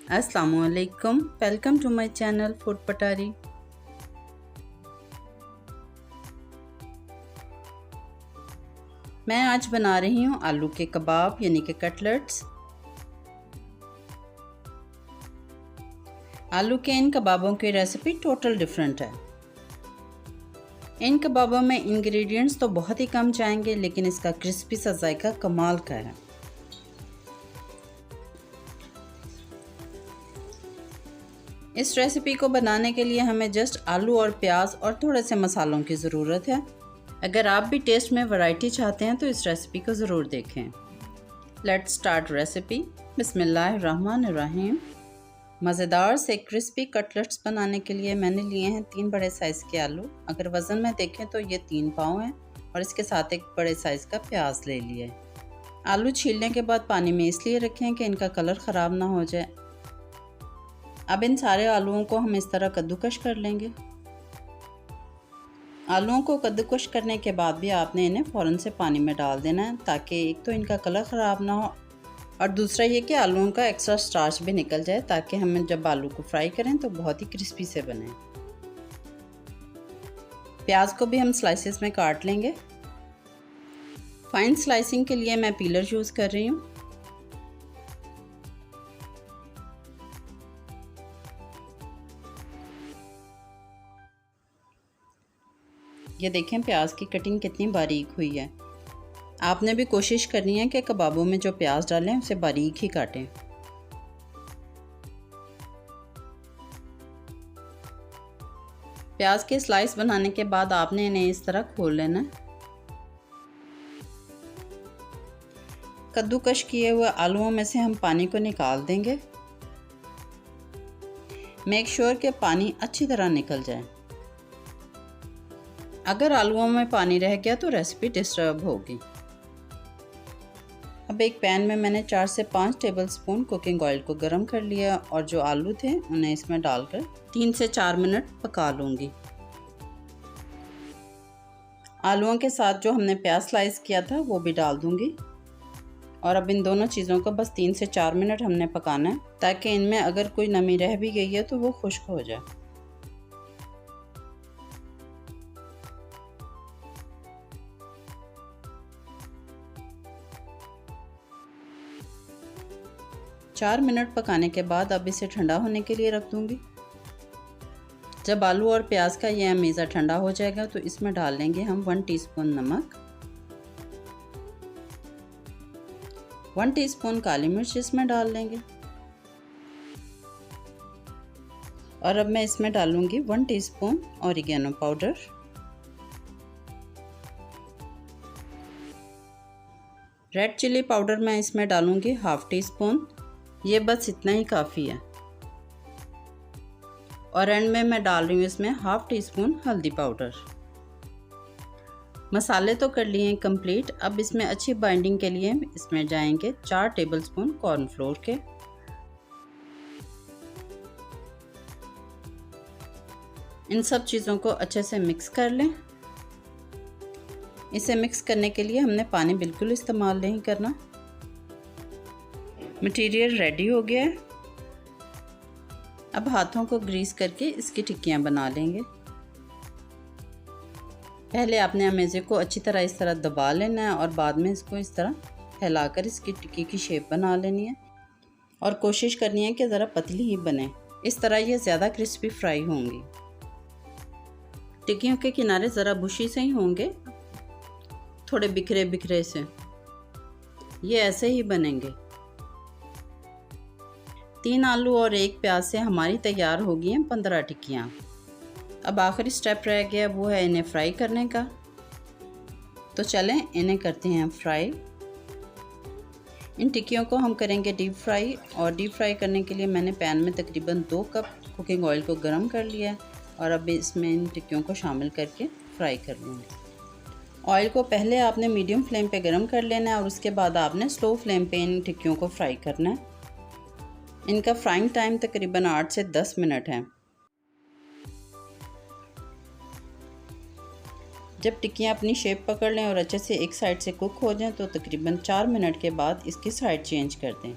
अस्सलामुअलैकुम, welcome to my channel food Patari. मैं आज बना रही हूँ आलू के कबाब यानी कि कटलेट्स। आलू के इन कबाबों की रेसिपी टोटल डिफरेंट है। इन कबाबों में इंग्रेडिएंट्स तो बहुत ही कम जाएंगे, लेकिन इसका क्रिस्पी सा जायका कमाल का है। इस रेसिपी को बनाने के लिए हमें जस्ट आलू और प्याज और थोड़े से मसालों की ज़रूरत है। अगर आप भी टेस्ट में वैरायटी चाहते हैं तो इस रेसिपी को ज़रूर देखें। Let's start recipe. बिस्मिल्लाहिर्रहमानिर्रहीम। मज़ेदार से क्रिस्पी कटलेट्स बनाने के लिए मैंने लिए हैं 3 बड़े साइज़ के आलू। अगर वज़न में देखें तो ये 3 पाव हैं और इसके साथ एक बड़े साइज़ का प्याज ले लिया है। आलू छीलने के बाद पानी में इसलिए रखें कि इनका कलर ख़राब ना हो जाए। अब इन सारे आलूओं को हम इस तरह कद्दूकश कर लेंगे। आलूओं को कद्दूकश करने के बाद भी आपने इन्हें फ़ौरन से पानी में डाल देना है, ताकि एक तो इनका कलर ख़राब ना हो और दूसरा ये कि आलूओं का एक्स्ट्रा स्टार्च भी निकल जाए, ताकि हम जब आलू को फ्राई करें तो बहुत ही क्रिस्पी से बने। प्याज को भी हम स्लाइसेस में काट लेंगे। फाइन स्लाइसिंग के लिए मैं पीलर यूज़ कर रही हूँ। ये देखें प्याज की कटिंग कितनी बारीक हुई है। आपने भी कोशिश करनी है कि कबाबों में जो प्याज डालें उसे बारीक ही काटें। प्याज के स्लाइस बनाने के बाद आपने इन्हें इस तरह खोल लेना है। कद्दूकश किए हुए आलूओं में से हम पानी को निकाल देंगे। मेक श्योर कि पानी अच्छी तरह निकल जाए। अगर आलूओं में पानी रह गया तो रेसिपी डिस्टर्ब होगी। अब एक पैन में मैंने 4 से 5 टेबलस्पून कुकिंग ऑयल को गर्म कर लिया और जो आलू थे उन्हें इसमें डालकर 3 से 4 मिनट पका लूँगी। आलूओं के साथ जो हमने प्याज स्लाइस किया था वो भी डाल दूँगी और अब इन दोनों चीज़ों को बस 3 से 4 मिनट हमने पकाना है, ताकि इनमें अगर कोई नमी रह भी गई है तो वो खुश्क हो जाए। चार मिनट पकाने के बाद अब इसे ठंडा होने के लिए रख दूंगी। जब आलू और प्याज का यह अमीज़ा ठंडा हो जाएगा तो इसमें डाल लेंगे हम 1 टीस्पून नमक, 1 टीस्पून काली मिर्च इसमें डाल लेंगे और अब मैं इसमें डालूंगी 1 teaspoon oregano powder, red chilli powder मैं इसमें डालूंगी 1/2 टीस्पून। ये बस इतना ही काफ़ी है। और एंड में मैं डाल रही हूँ इसमें 1/2 टीस्पून हल्दी पाउडर। मसाले तो कर लिए हैं कंप्लीट। अब इसमें अच्छी बाइंडिंग के लिए इसमें जाएंगे 4 टेबलस्पून कॉर्नफ्लोर के। इन सब चीज़ों को अच्छे से मिक्स कर लें। इसे मिक्स करने के लिए हमने पानी बिल्कुल इस्तेमाल नहीं करना। मटेरियल रेडी हो गया है। अब हाथों को ग्रीस करके इसकी टिक्कियाँ बना लेंगे। पहले आपने अमेज़े को अच्छी तरह इस तरह दबा लेना है और बाद में इसको इस तरह फैलाकर इसकी टिक्की की शेप बना लेनी है और कोशिश करनी है कि ज़रा पतली ही बने। इस तरह ये ज़्यादा क्रिस्पी फ्राई होंगी। टिक्कियों के किनारे ज़रा बुशी से ही होंगे, थोड़े बिखरे बिखरे से। ये ऐसे ही बनेंगे। 3 आलू और 1 प्याज से हमारी तैयार हो गई हैं 15 टिक्कियाँ। अब आखिरी स्टेप रह गया, वो है इन्हें फ्राई करने का। तो चलें इन्हें करते हैं फ्राई। इन टिक्कियों को हम करेंगे डीप फ्राई और डीप फ्राई करने के लिए मैंने पैन में तकरीबन 2 कप कुकिंग ऑयल को गर्म कर लिया है और अब इसमें इन टिक्कियों को शामिल करके फ्राई कर लूँगी। ऑयल को पहले आपने मीडियम फ्लेम पे गर्म कर लेना है और उसके बाद आपने स्लो फ्लेम पे इन टिक्कियों को फ्राई करना है। इनका फ्राइंग टाइम तकरीबन 8 से 10 मिनट है। जब टिक्कियाँ अपनी शेप पकड़ लें और अच्छे से एक साइड से कुक हो जाएं तो तकरीबन 4 मिनट के बाद इसकी साइड चेंज कर दें।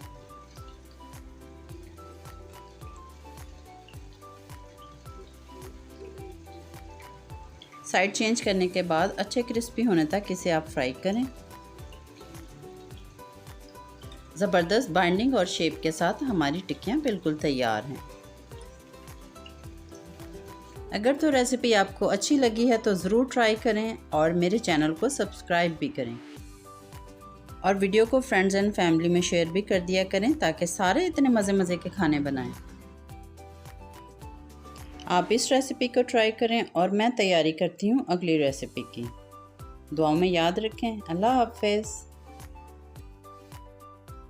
साइड चेंज करने के बाद अच्छे क्रिस्पी होने तक इसे आप फ्राई करें। ज़बरदस्त बाइंडिंग और शेप के साथ हमारी टिक्कियाँ बिल्कुल तैयार हैं। अगर तो रेसिपी आपको अच्छी लगी है तो ज़रूर ट्राई करें और मेरे चैनल को सब्सक्राइब भी करें और वीडियो को फ्रेंड्स एंड फैमिली में शेयर भी कर दिया करें ताकि सारे इतने मज़े के खाने बनाएं। आप इस रेसिपी को ट्राई करें और मैं तैयारी करती हूँ अगली रेसिपी की। दुआओं में याद रखें। अल्लाह हाफ़िज़।